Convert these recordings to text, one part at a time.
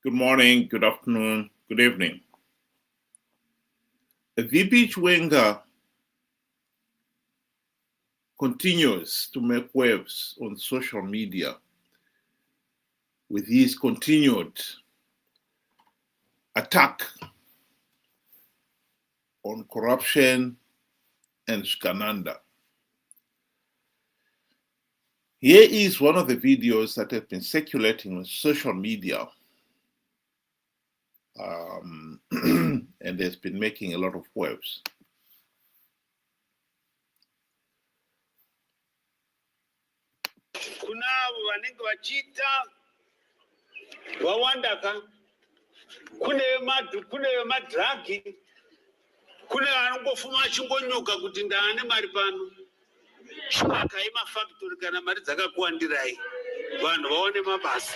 Good morning, good afternoon, good evening. VP Chiwenga continues to make waves on social media with his continued attack on corruption and Zvigananda. Here is one of the videos that have been circulating on social media and has been making a lot of waves. Kunavo vanenge vachiita vawandaka kune madhiragi kune vanongofuma achingonyuka kuti ndaane mari pano akayi mafactory kana mari dzakakuwandirai vanhu vaone mabasa.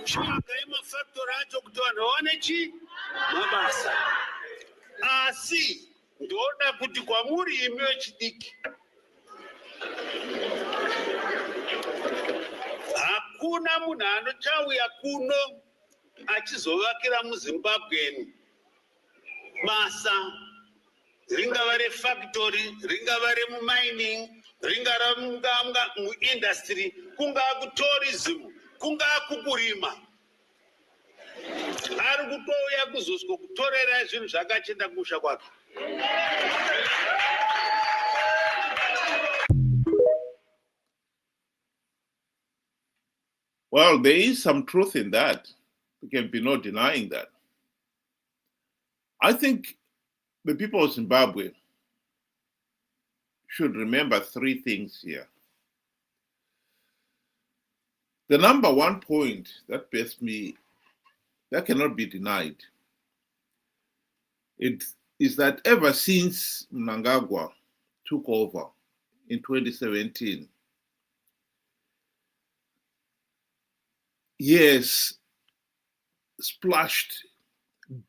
Akayi mafactory acho kuti vanhu vaone chi mabasa. Asi ndoda kuti kwamuri imi vechidiki hakuna munhu anochauya kuno achizovakira muZimbabwean basa, ringava refactory, ringava remumining, ringava muindustry, kungaa kutourism, kungaa kukurima. Ari kutouya kuzoswa kutorera zvinhu zvakachenda kusha kwake. Well, there is some truth in that. There can be no denying that. I think the people of Zimbabwe should remember three things here. The number one point that cannot be denied, it is that ever since Mnangagwa took over in 2017, he has splashed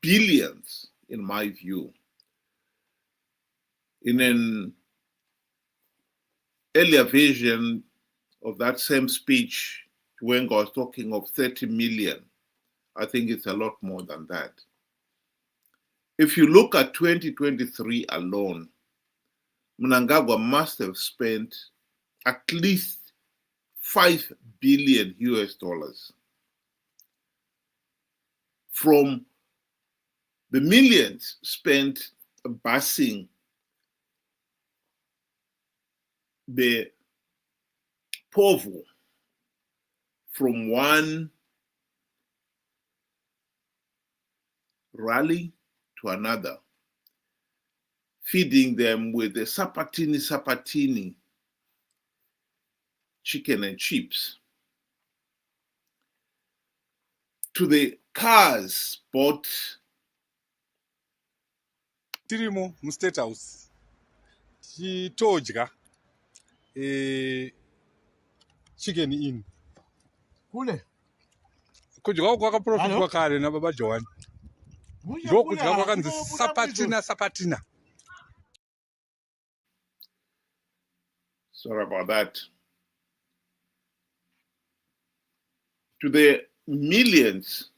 billions, in my view. In an earlier version of that same speech, Chiwenga was talking of 30 million. I think it's a lot more than that. If you look at 2023 alone, Mnangagwa must have spent at least $5 billion from the millions spent busing the povho from one rally to another, feeding them with the sapatini chicken and chips, to the cars bought. Tirimo mu State House chitodya chicken in Kule. kudya kwakaprofitwa kare nababa John ndokudya kwakanzi sapatina. Sorry about that. To the millions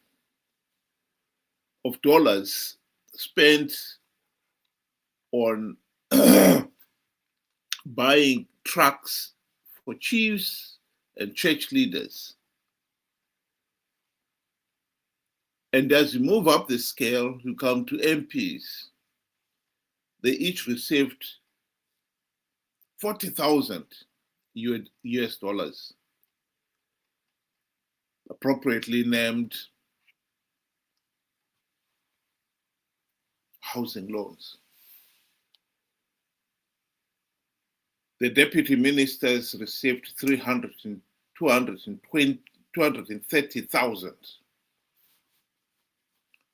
of dollars spent on buying trucks for chiefs and church leaders. And as you move up the scale, you come to MPs. They each received 40,000 US dollars, appropriately named housing loans. The deputy ministers received 230,000.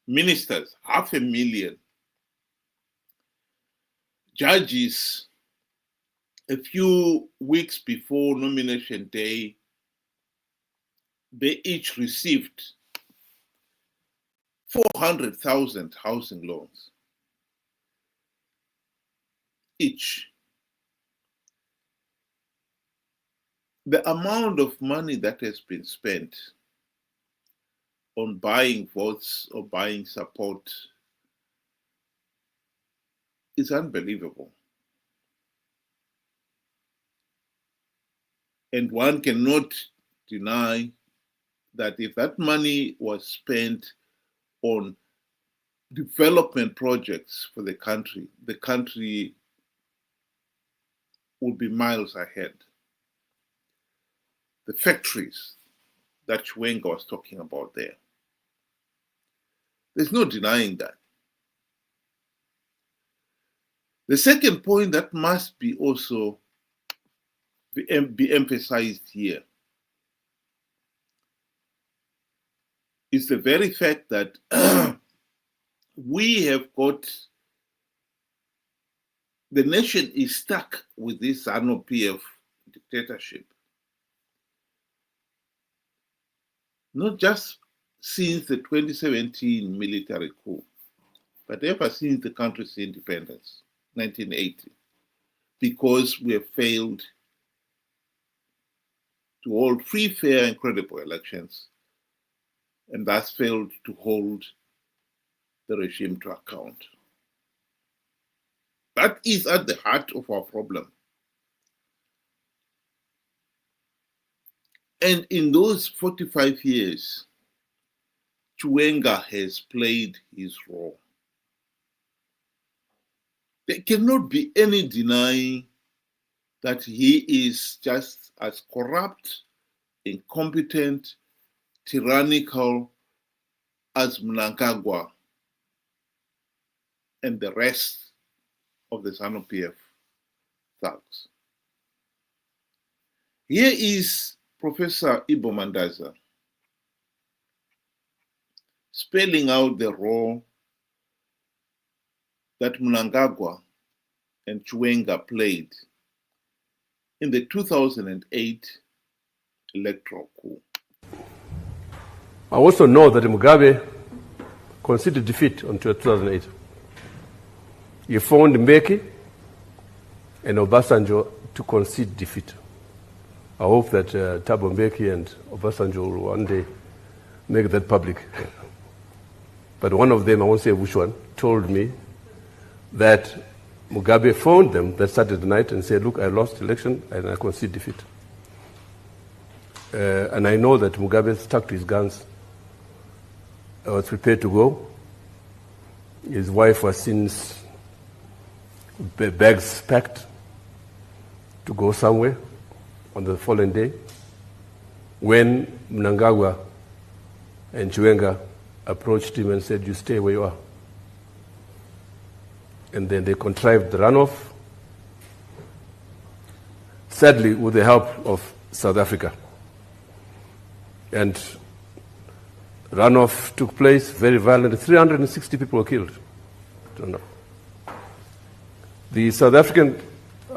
Ministers, 500,000. Judges, a few weeks before nomination day, they each received 400,000 housing loans. Each. the amount of money that has been spent on buying votes or buying support is unbelievable. And one cannot deny that if that money was spent on development projects for the country would be miles ahead. The factories that Chiwenga was talking about there, there's no denying that. The second point that must be also be emphasized here is the very fact that we have got, the nation is stuck with this ZANU-PF dictatorship. Not just since the 2017 military coup, but ever since the country's independence, 1980, because we have failed to hold free, fair, and credible elections, and thus failed to hold the regime to account. That is at the heart of our problem. And in those 45 years, Chiwenga has played his role. There cannot be any denying that he is just as corrupt, incompetent, tyrannical as Mnangagwa and the rest of the ZANU-PF thugs. Here is Professor Ibo Mandaza spelling out the role that Mnangagwa and Chiwenga played in the 2008 electoral coup. I also know that Mugabe conceded defeat in 2008. He found Mbeki and Obasanjo to concede defeat. I hope that Thabo Mbeki and Obasanjo will one day make that public. But one of them, I won't say which one, told me that Mugabe phoned them that Saturday night and said, look, I lost election and I concede defeat. And I know that Mugabe stuck to his guns. I was prepared to go. His wife was since bags packed to go somewhere on the following day when Mnangagwa and Chiwenga approached him and said, you stay where you are. And then they contrived the runoff, sadly with the help of South Africa. And runoff took place, very violent. 360 people were killed. The South African,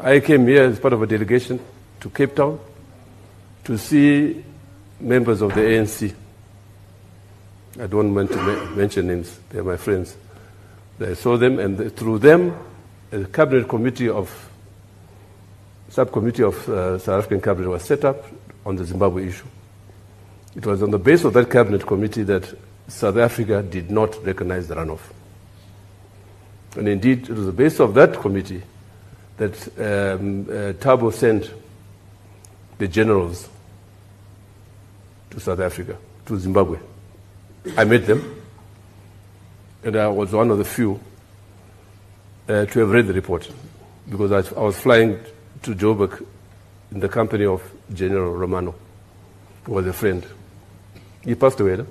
I came here as part of a delegation to Cape Town to see members of the ANC. I don't want to mention names, they're my friends. I saw them, and through them, a cabinet committee subcommittee of South African cabinet was set up on the Zimbabwe issue. It was on the basis of that cabinet committee that South Africa did not recognize the runoff. And indeed, it was the basis of that committee that Thabo sent the generals to South Africa, to Zimbabwe. I met them, and I was one of the few to have read the report, because I was flying to Joburg in the company of General Romano, who was a friend. He passed away, no?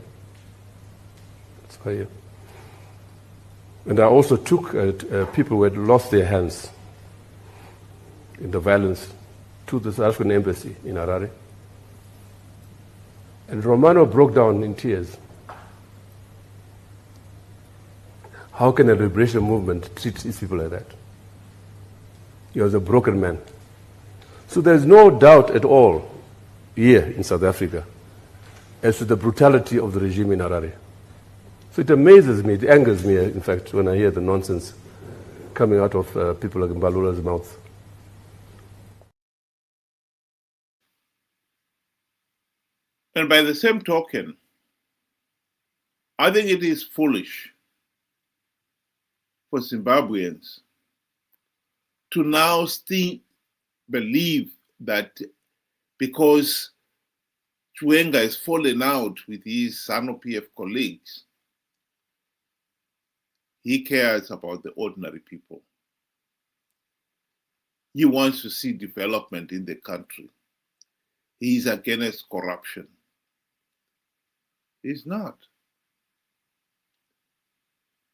That's why, yeah. And I also took people who had lost their hands in the violence to the South African embassy in Harare. And Romano broke down in tears. How can a liberation movement treat these people like that? He was a broken man. So there's no doubt at all here in South Africa as to the brutality of the regime in Harare. So it amazes me, it angers me, in fact, when I hear the nonsense coming out of people like Mbalula's mouth. And by the same token, I think it is foolish for Zimbabweans to now still believe that because Chiwenga has fallen out with his ZANU-PF colleagues, he cares about the ordinary people. He wants to see development in the country. He is against corruption. He's not.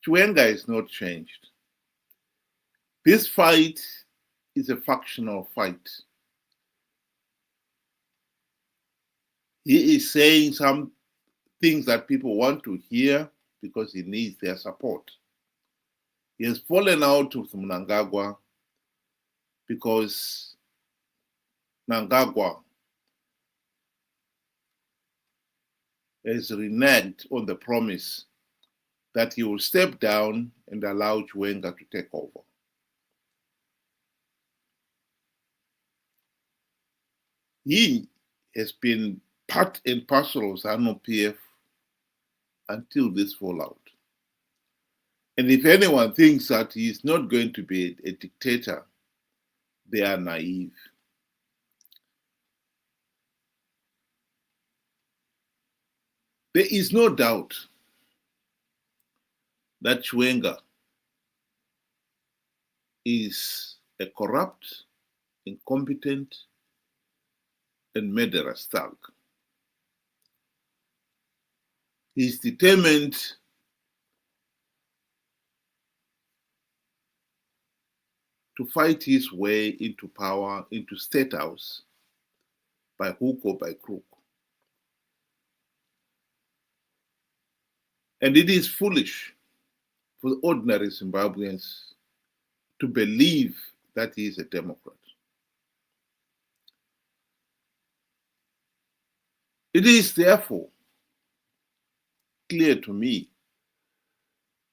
Chiwenga is not changed. This fight is a factional fight. He is saying some things that people want to hear because he needs their support. He has fallen out with Mnangagwa because Mnangagwa has reneged on the promise that he will step down and allow Chiwenga to take over. He has been part and parcel of ZANU-PF until this fallout. And if anyone thinks that he is not going to be a dictator, they are naive. There is no doubt that Chiwenga is a corrupt, incompetent, and murderous thug. He is determined to fight his way into power, into State House, by hook or by crook. And it is foolish for ordinary Zimbabweans to believe that he is a Democrat. It is therefore clear to me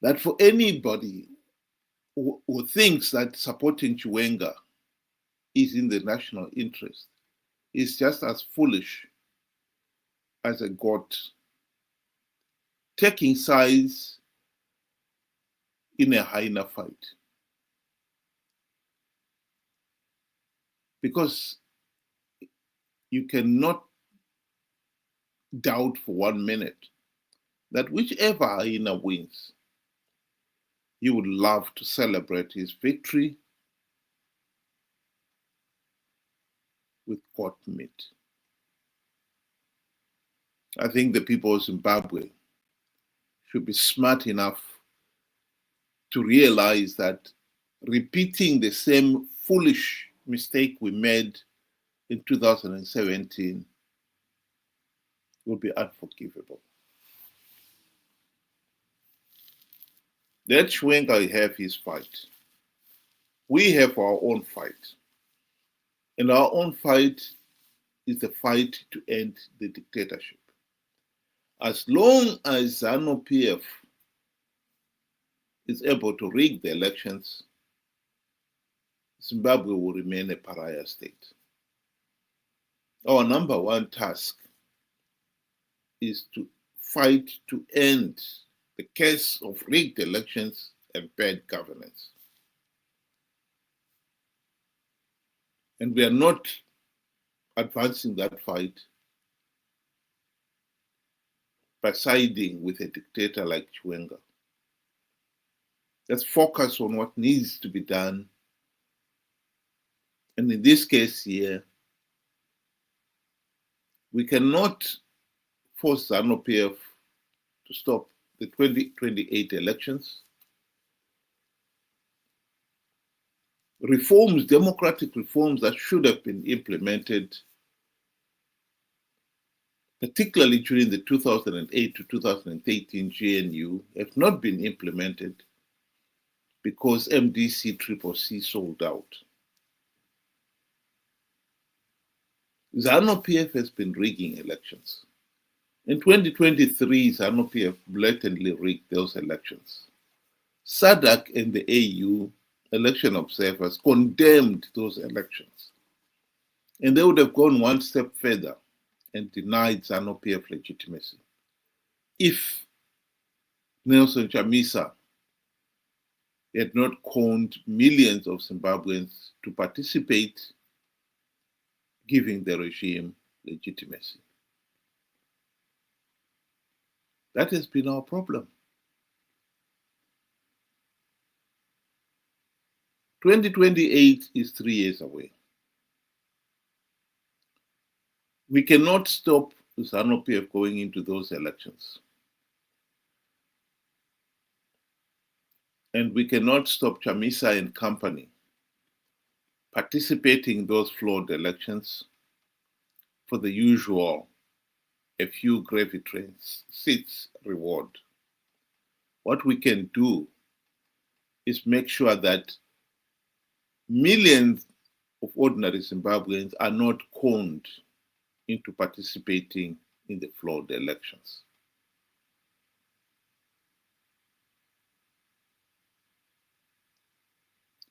that for anybody who thinks that supporting Chiwenga is in the national interest is just as foolish as a goat taking sides in a hyena fight. Because you cannot doubt for 1 minute that whichever hyena wins, he would love to celebrate his victory with goat meat. I think the people of Zimbabwe should be smart enough to realize that repeating the same foolish mistake we made in 2017 will be unforgivable. Let Chiwenga have his fight. We have our own fight. And our own fight is the fight to end the dictatorship. As long as ZANU-PF is able to rig the elections, Zimbabwe will remain a pariah state. Our number one task is to fight to end the case of rigged elections and bad governance. And we are not advancing that fight by siding with a dictator like Chiwenga. Let's focus on what needs to be done. And in this case here, we cannot force ZANU-PF to stop the 2028 elections. Reforms, democratic reforms that should have been implemented, particularly during the 2008 to 2013 GNU, have not been implemented because MDC-CCC sold out. ZANU-PF has been rigging elections. In 2023, ZANU-PF blatantly rigged those elections. SADC and the AU election observers condemned those elections. And they would have gone one step further and denied ZANU-PF legitimacy. If Nelson Chamisa had not conned millions of Zimbabweans to participate, giving the regime legitimacy. That has been our problem. 2028 is 3 years away. We cannot stop ZANU-PF going into those elections. And we cannot stop Chamisa and company participating in those flawed elections for the usual a few gravy train seats reward. What we can do is make sure that millions of ordinary Zimbabweans are not conned into participating in the flawed elections.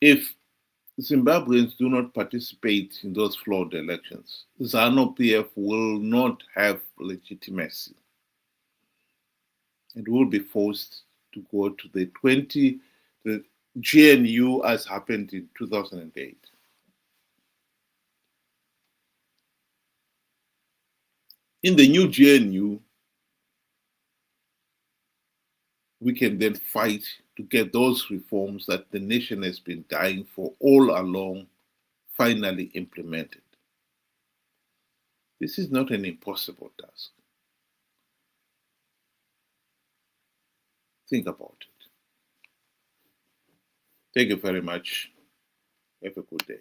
If Zimbabweans do not participate in those flawed elections, ZANU-PF will not have legitimacy and will be forced to go to the GNU as happened in 2008. In the new GNU, we can then fight to get those reforms that the nation has been dying for all along finally implemented. This is not an impossible task. Think about it. Thank you very much. Have a good day.